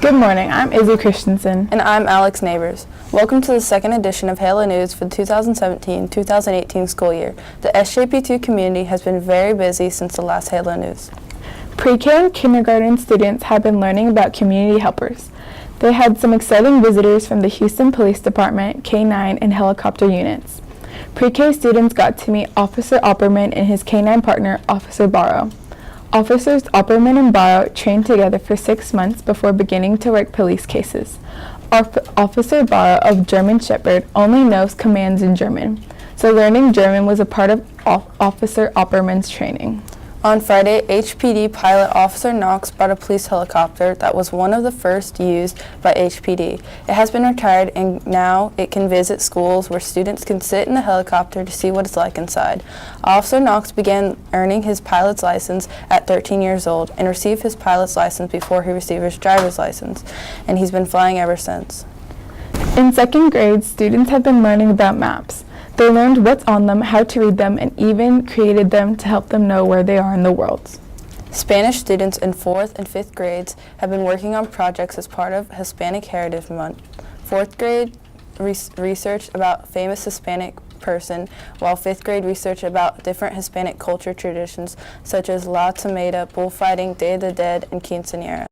Good morning, I'm Izzy Christensen. And I'm Alex Neighbors. Welcome to the second edition of Halo News for the 2017-2018 school year. The SJP2 community has been very busy since the last Halo News. Pre-K and kindergarten students have been learning about community helpers. They had some exciting visitors from the Houston Police Department, K-9, and helicopter units. Pre-K students got to meet Officer Opperman and his K-9 partner, Officer Barrow. Officers Opperman and Barrow trained together for 6 months before beginning to work police cases. Officer Barrow of German Shepherd only knows commands in German, so learning German was a part of Officer Opperman's training. On Friday, HPD pilot Officer Knox brought a police helicopter that was one of the first used by HPD. It has been retired and now it can visit schools where students can sit in the helicopter to see what it's like inside. Officer Knox began earning his pilot's license at 13 years old and received his pilot's license before he received his driver's license, and he's been flying ever since. In second grade, students have been learning about maps. They learned what's on them, how to read them, and even created them to help them know where they are in the world. Spanish students in 4th and 5th grades have been working on projects as part of Hispanic Heritage Month. 4th grade researched about famous Hispanic person, while 5th grade researched about different Hispanic culture traditions such as La Tomata, bullfighting, Day of the Dead, and Quinceañera.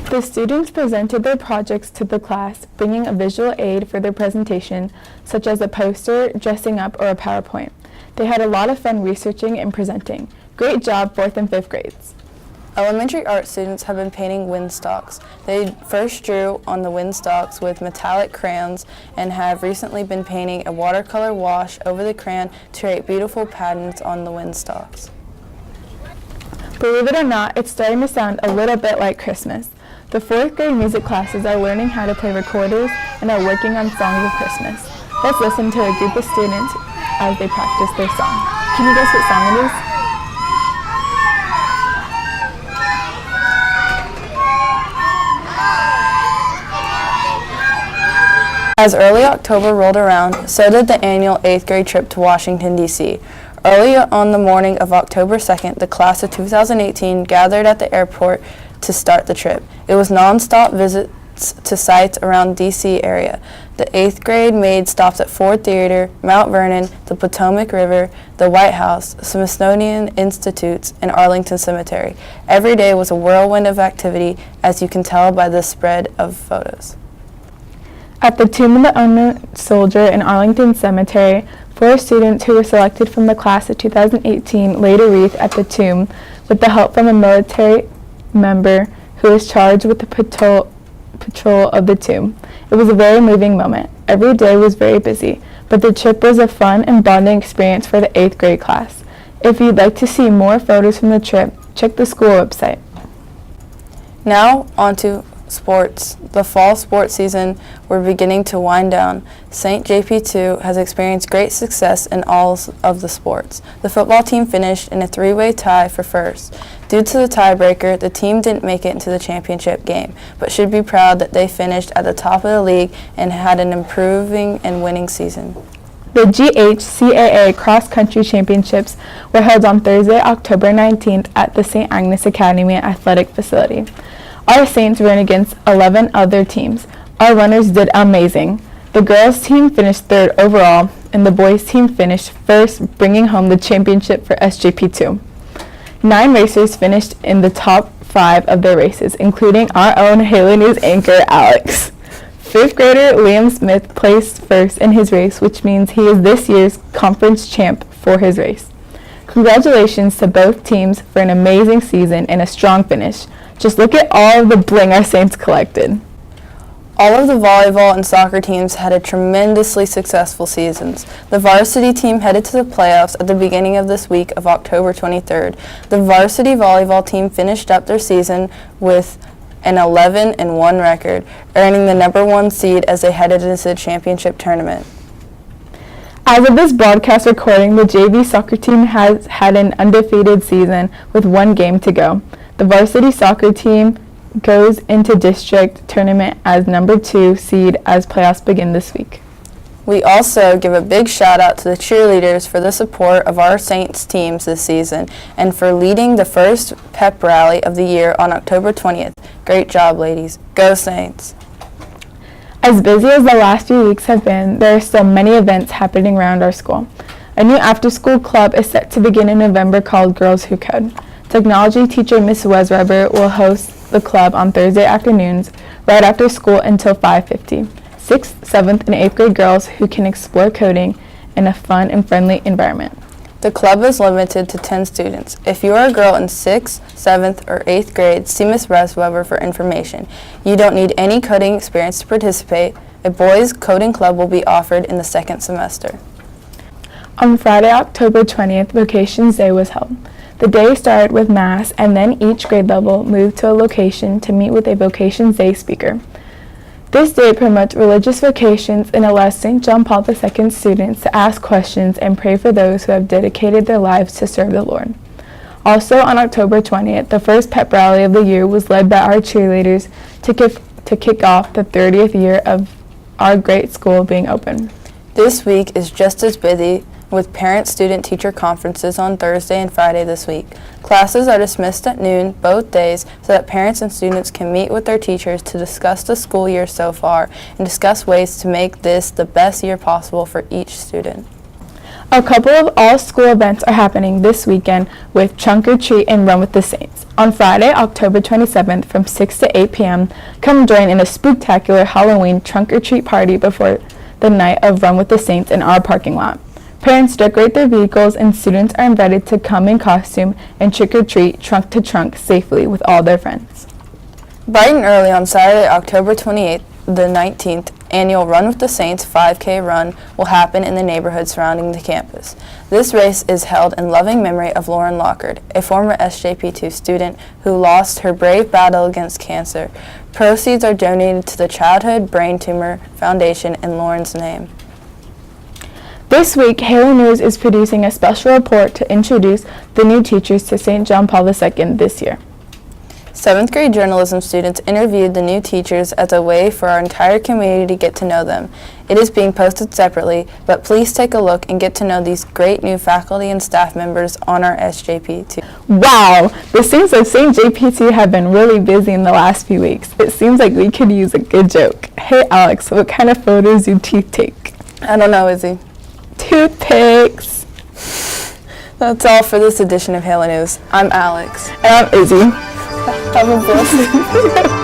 The students presented their projects to the class, bringing a visual aid for their presentation, such as a poster, dressing up, or a PowerPoint. They had a lot of fun researching and presenting. Great job, 4th and 5th grades. Elementary art students have been painting windstalks. They first drew on the windstalks with metallic crayons and have recently been painting a watercolor wash over the crayon to create beautiful patterns on the windstalks. Believe it or not, it's starting to sound a little bit like Christmas. The 4th grade music classes are learning how to play recorders and are working on songs of Christmas. Let's listen to a group of students as they practice their song. Can you guess what song it is? As early October rolled around, so did the annual 8th grade trip to Washington, D.C. Early on the morning of October 2nd, the class of 2018 gathered at the airport to start the trip. It was non-stop visits to sites around D.C. area. The 8th grade made stops at Ford Theater, Mount Vernon, the Potomac River, the White House, Smithsonian Institutes, and Arlington Cemetery. Every day was a whirlwind of activity, as you can tell by the spread of photos. At the Tomb of the Unknown Soldier in Arlington Cemetery, 4 students who were selected from the class of 2018 laid a wreath at the tomb with the help from a military member who was charged with the patrol of the tomb. It was a very moving moment. Every day was very busy, but the trip was a fun and bonding experience for the 8th grade class. If you'd like to see more photos from the trip, check the school website. Now on to sports. The fall sports season were beginning to wind down. St. JP2 has experienced great success in all of the sports. The football team finished in a 3-way tie for first. Due to the tiebreaker, the team didn't make it into the championship game, but should be proud that they finished at the top of the league and had an improving and winning season. The GHCAA Cross Country Championships were held on Thursday, October 19th at the St. Agnes Academy Athletic Facility. Our Saints ran against 11 other teams. Our runners did amazing. The girls' team finished 3rd overall, and the boys' team finished 1st, bringing home the championship for SJP2. 9 racers finished in the top 5 of their races, including our own Halo News anchor, Alex. 5th grader Liam Smith placed 1st in his race, which means he is this year's conference champ for his race. Congratulations to both teams for an amazing season and a strong finish. Just look at all of the bling our Saints collected. All of the volleyball and soccer teams had a tremendously successful seasons. The varsity team headed to the playoffs at the beginning of this week of October 23rd. The varsity volleyball team finished up their season with an 11-1 record, earning the #1 seed as they headed into the championship tournament. As of this broadcast recording, the JV soccer team has had an undefeated season with 1 game to go. The varsity soccer team goes into district tournament as #2 seed as playoffs begin this week. We also give a big shout out to the cheerleaders for the support of our Saints teams this season and for leading the first pep rally of the year on October 20th. Great job, ladies. Go Saints! As busy as the last few weeks have been, there are still many events happening around our school. A new after-school club is set to begin in November called Girls Who Code. Technology teacher Ms. Wesreber will host the club on Thursday afternoons right after school until 5:50. 6th, 7th, and 8th grade girls who can explore coding in a fun and friendly environment. The club is limited to 10 students. If you are a girl in 6th, 7th, or 8th grade, see Ms. Wesreber for information. You don't need any coding experience to participate. A boys' coding club will be offered in the second semester. On Friday, October 20th, Vocations Day was held. The day started with Mass, and then each grade level moved to a location to meet with a Vocations Day speaker. This day promotes religious vocations and allows St. John Paul II students to ask questions and pray for those who have dedicated their lives to serve the Lord. Also on October 20th, the first pep rally of the year was led by our cheerleaders to kick off the 30th year of our great school being open. This week is just as busy with parent-student-teacher conferences on Thursday and Friday this week. Classes are dismissed at noon both days so that parents and students can meet with their teachers to discuss the school year so far and discuss ways to make this the best year possible for each student. A couple of all-school events are happening this weekend with Trunk or Treat and Run with the Saints. On Friday, October 27th from 6 to 8 p.m., come join in a spooktacular Halloween trunk or treat party before the night of Run with the Saints in our parking lot. Parents decorate their vehicles and students are invited to come in costume and trick-or-treat trunk to trunk safely with all their friends. Bright and early on Saturday, October 28th, the 19th, annual Run with the Saints 5K run will happen in the neighborhood surrounding the campus. This race is held in loving memory of Lauren Lockard, a former SJP2 student who lost her brave battle against cancer. Proceeds are donated to the Childhood Brain Tumor Foundation in Lauren's name. This week, Halo News is producing a special report to introduce the new teachers to St. John Paul II this year. 7th grade journalism students interviewed the new teachers as a way for our entire community to get to know them. It is being posted separately, but please take a look and get to know these great new faculty and staff members on our SJP2. Wow! The students of St. JP2 have been really busy in the last few weeks. It seems like we could use a good joke. Hey Alex, what kind of photos do teeth take? I don't know, Izzy. Toothpicks! That's all for this edition of Halo News. I'm Alex. And I'm Izzy. Have a blessed